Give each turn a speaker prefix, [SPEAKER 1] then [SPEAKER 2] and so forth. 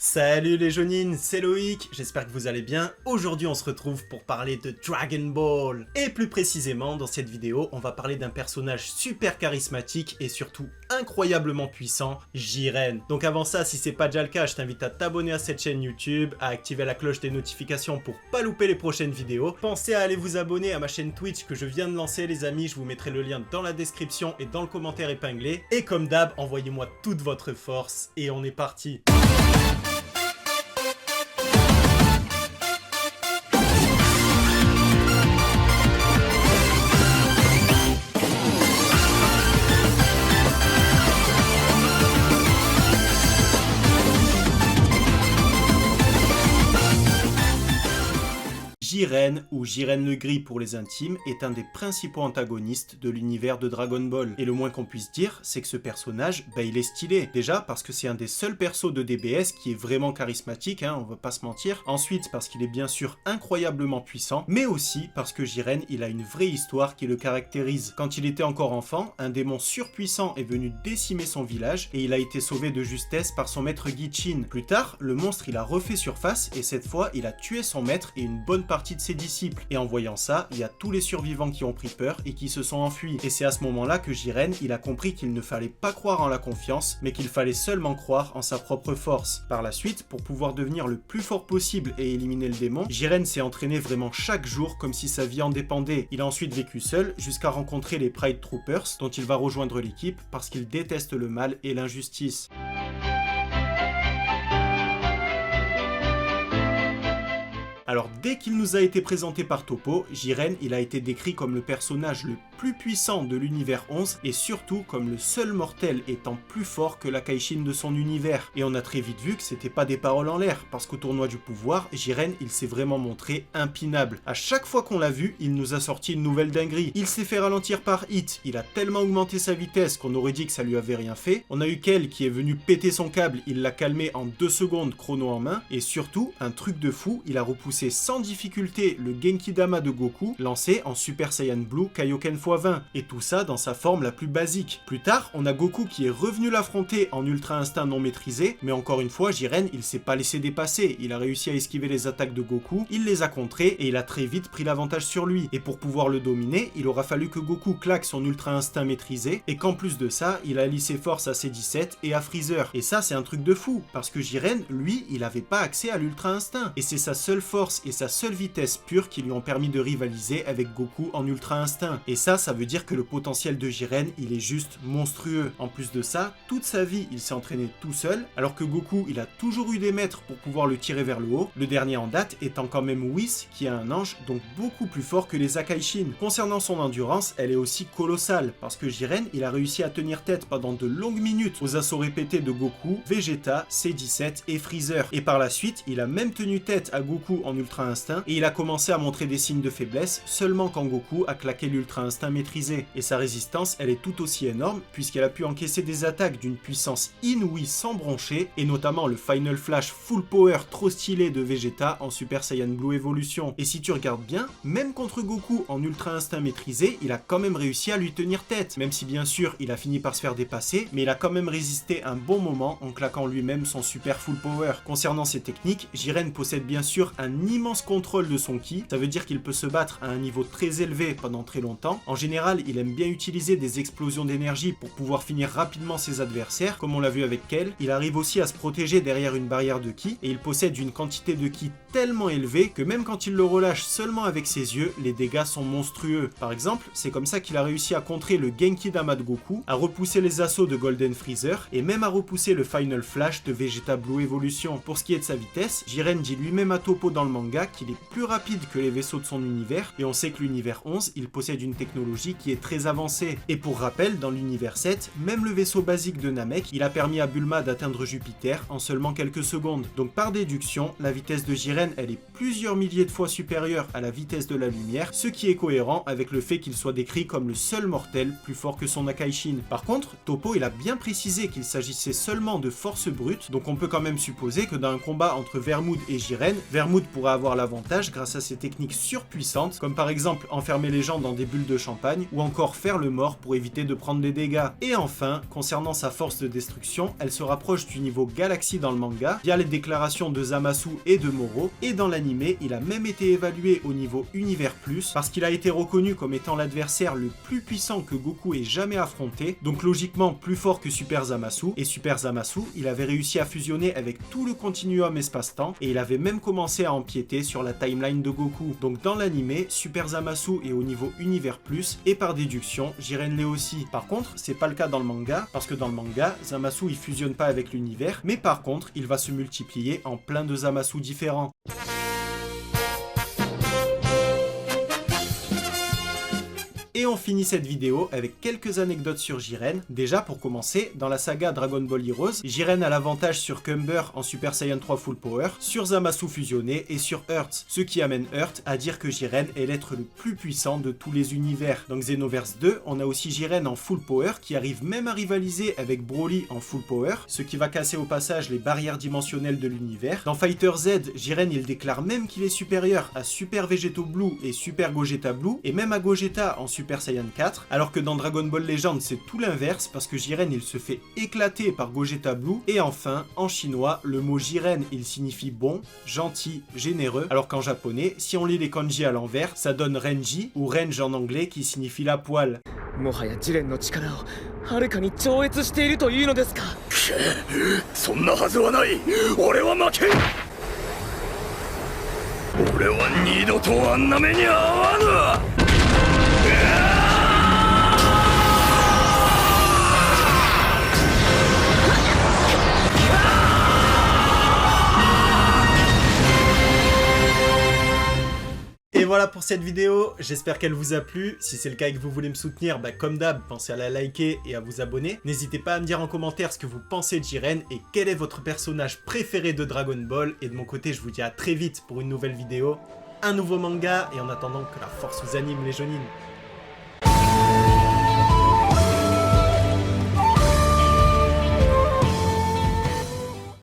[SPEAKER 1] Salut les jaunines, c'est Loïc, j'espère que vous allez bien. Aujourd'hui on se retrouve pour parler de Dragon Ball. Et plus précisément, dans cette vidéo, on va parler d'un personnage super charismatique et surtout incroyablement puissant, Jiren. Donc avant ça, si c'est pas déjà le cas, je t'invite à t'abonner à cette chaîne YouTube, à activer la cloche des notifications pour pas louper les prochaines vidéos. Pensez à aller vous abonner à ma chaîne Twitch que je viens de lancer les amis, je vous mettrai le lien dans la description et dans le commentaire épinglé. Et comme d'hab, envoyez-moi toute votre force et on est parti. Jiren, ou Jiren le Gris pour les intimes, est un des principaux antagonistes de l'univers de Dragon Ball. Et le moins qu'on puisse dire, c'est que ce personnage, il est stylé. Déjà parce que c'est un des seuls persos de DBS qui est vraiment charismatique, on va pas se mentir. Ensuite parce qu'il est bien sûr incroyablement puissant, mais aussi parce que Jiren, il a une vraie histoire qui le caractérise. Quand il était encore enfant, un démon surpuissant est venu décimer son village et il a été sauvé de justesse par son maître Gichin. Plus tard, le monstre il a refait surface et cette fois, il a tué son maître et une bonne partie de ses disciples. Et en voyant ça, il y a tous les survivants qui ont pris peur et qui se sont enfuis. Et c'est à ce moment-là que Jiren, il a compris qu'il ne fallait pas croire en la confiance, mais qu'il fallait seulement croire en sa propre force. Par la suite, pour pouvoir devenir le plus fort possible et éliminer le démon, Jiren s'est entraîné vraiment chaque jour comme si sa vie en dépendait. Il a ensuite vécu seul jusqu'à rencontrer les Pride Troopers, dont il va rejoindre l'équipe parce qu'il déteste le mal et l'injustice. Alors dès qu'il nous a été présenté par Toppo, Jiren il a été décrit comme le personnage le plus puissant de l'univers 11 et surtout comme le seul mortel étant plus fort que l'Akaishin de son univers. Et on a très vite vu que c'était pas des paroles en l'air, parce qu'au tournoi du pouvoir, Jiren il s'est vraiment montré impinable. À chaque fois qu'on l'a vu, il nous a sorti une nouvelle dinguerie. Il s'est fait ralentir par Hit, il a tellement augmenté sa vitesse qu'on aurait dit que ça lui avait rien fait. On a eu Kel qui est venu péter son câble, il l'a calmé en 2 secondes chrono en main. Et surtout, un truc de fou, il a repoussé sans difficulté le Genki-Dama de Goku, lancé en Super Saiyan Blue Kaioken x20, et tout ça dans sa forme la plus basique. Plus tard, on a Goku qui est revenu l'affronter en Ultra Instinct non maîtrisé, mais encore une fois, Jiren, il s'est pas laissé dépasser, il a réussi à esquiver les attaques de Goku, il les a contrées et il a très vite pris l'avantage sur lui. Et pour pouvoir le dominer, il aura fallu que Goku claque son Ultra Instinct maîtrisé, et qu'en plus de ça, il allie ses forces à C17 et à Freezer. Et ça, c'est un truc de fou, parce que Jiren, lui, il avait pas accès à l'Ultra Instinct, et c'est sa seule force et sa seule vitesse pure qui lui ont permis de rivaliser avec Goku en Ultra Instinct. Et ça veut dire que le potentiel de Jiren, il est juste monstrueux. En plus de ça, toute sa vie, il s'est entraîné tout seul, alors que Goku, il a toujours eu des maîtres pour pouvoir le tirer vers le haut, le dernier en date étant quand même Whis, qui est un ange, donc beaucoup plus fort que les Akaishin. Concernant son endurance, elle est aussi colossale, parce que Jiren, il a réussi à tenir tête pendant de longues minutes aux assauts répétés de Goku, Vegeta, C17 et Freezer. Et par la suite, il a même tenu tête à Goku en Ultra Instinct, et il a commencé à montrer des signes de faiblesse seulement quand Goku a claqué l'Ultra Instinct maîtrisé. Et sa résistance, elle est tout aussi énorme, puisqu'elle a pu encaisser des attaques d'une puissance inouïe sans broncher, et notamment le Final Flash Full Power trop stylé de Vegeta en Super Saiyan Blue Evolution. Et si tu regardes bien, même contre Goku en Ultra Instinct maîtrisé, il a quand même réussi à lui tenir tête, même si bien sûr il a fini par se faire dépasser, mais il a quand même résisté un bon moment en claquant lui-même son Super Full Power. Concernant ses techniques, Jiren possède bien sûr un immense contrôle de son ki, ça veut dire qu'il peut se battre à un niveau très élevé pendant très longtemps. En général, il aime bien utiliser des explosions d'énergie pour pouvoir finir rapidement ses adversaires, comme on l'a vu avec Kel. Il arrive aussi à se protéger derrière une barrière de ki, et il possède une quantité de ki tellement élevée que même quand il le relâche seulement avec ses yeux, les dégâts sont monstrueux. Par exemple, c'est comme ça qu'il a réussi à contrer le Genki-Dama de Goku, à repousser les assauts de Golden Freezer, et même à repousser le Final Flash de Vegeta Blue Evolution. Pour ce qui est de sa vitesse, Jiren dit lui-même à Toppo dans le manga qu'il est plus rapide que les vaisseaux de son univers, et on sait que l'univers 11, il possède une technologie qui est très avancée. Et pour rappel, dans l'univers 7, même le vaisseau basique de Namek, il a permis à Bulma d'atteindre Jupiter en seulement quelques secondes. Donc par déduction, la vitesse de Jiren, elle est plusieurs milliers de fois supérieure à la vitesse de la lumière, ce qui est cohérent avec le fait qu'il soit décrit comme le seul mortel plus fort que son Akaishin. Par contre, Toppo, il a bien précisé qu'il s'agissait seulement de force brute, donc on peut quand même supposer que dans un combat entre Vermoud et Jiren, Vermoud pourrait pourra avoir l'avantage grâce à ses techniques surpuissantes, comme par exemple enfermer les gens dans des bulles de champagne, ou encore faire le mort pour éviter de prendre des dégâts. Et enfin, concernant sa force de destruction, elle se rapproche du niveau Galaxy dans le manga, via les déclarations de Zamasu et de Moro, et dans l'anime, il a même été évalué au niveau Univers Plus, parce qu'il a été reconnu comme étant l'adversaire le plus puissant que Goku ait jamais affronté, donc logiquement plus fort que Super Zamasu, et Super Zamasu, il avait réussi à fusionner avec tout le continuum espace-temps, et il avait même commencé à empiéter sur la timeline de Goku. Donc dans l'anime, Super Zamasu est au niveau Univers Plus, et par déduction, Jiren l'est aussi. Par contre, c'est pas le cas dans le manga, parce que dans le manga, Zamasu il fusionne pas avec l'univers, mais par contre, il va se multiplier en plein de Zamasu différents. Et on finit cette vidéo avec quelques anecdotes sur Jiren. Déjà pour commencer, dans la saga Dragon Ball Heroes, Jiren a l'avantage sur Cumber en Super Saiyan 3 Full Power, sur Zamasu fusionné et sur Earth, ce qui amène Earth à dire que Jiren est l'être le plus puissant de tous les univers. Dans Xenoverse 2, on a aussi Jiren en Full Power qui arrive même à rivaliser avec Broly en Full Power, ce qui va casser au passage les barrières dimensionnelles de l'univers. Dans Fighter Z, Jiren il déclare même qu'il est supérieur à Super Vegeto Blue et Super Gogeta Blue, et même à Gogeta en Super Saiyan 4, alors que dans Dragon Ball Legend c'est tout l'inverse parce que Jiren il se fait éclater par Gogeta Blue. Et enfin, en chinois, le mot Jiren il signifie bon, gentil, généreux, alors qu'en japonais, si on lit les kanji à l'envers, ça donne Renji, ou Range en anglais qui signifie la poêle.
[SPEAKER 2] もはやジレンの力をはるかに超越しているというのですか。そんなはずはない。俺は負けん。俺は二度とあんな目に遭わぬ。
[SPEAKER 1] Et voilà pour cette vidéo, j'espère qu'elle vous a plu. Si c'est le cas et que vous voulez me soutenir, comme d'hab, pensez à la liker et à vous abonner. N'hésitez pas à me dire en commentaire ce que vous pensez de Jiren et quel est votre personnage préféré de Dragon Ball. Et de mon côté, je vous dis à très vite pour une nouvelle vidéo, un nouveau manga, et en attendant que la force vous anime les Jonin.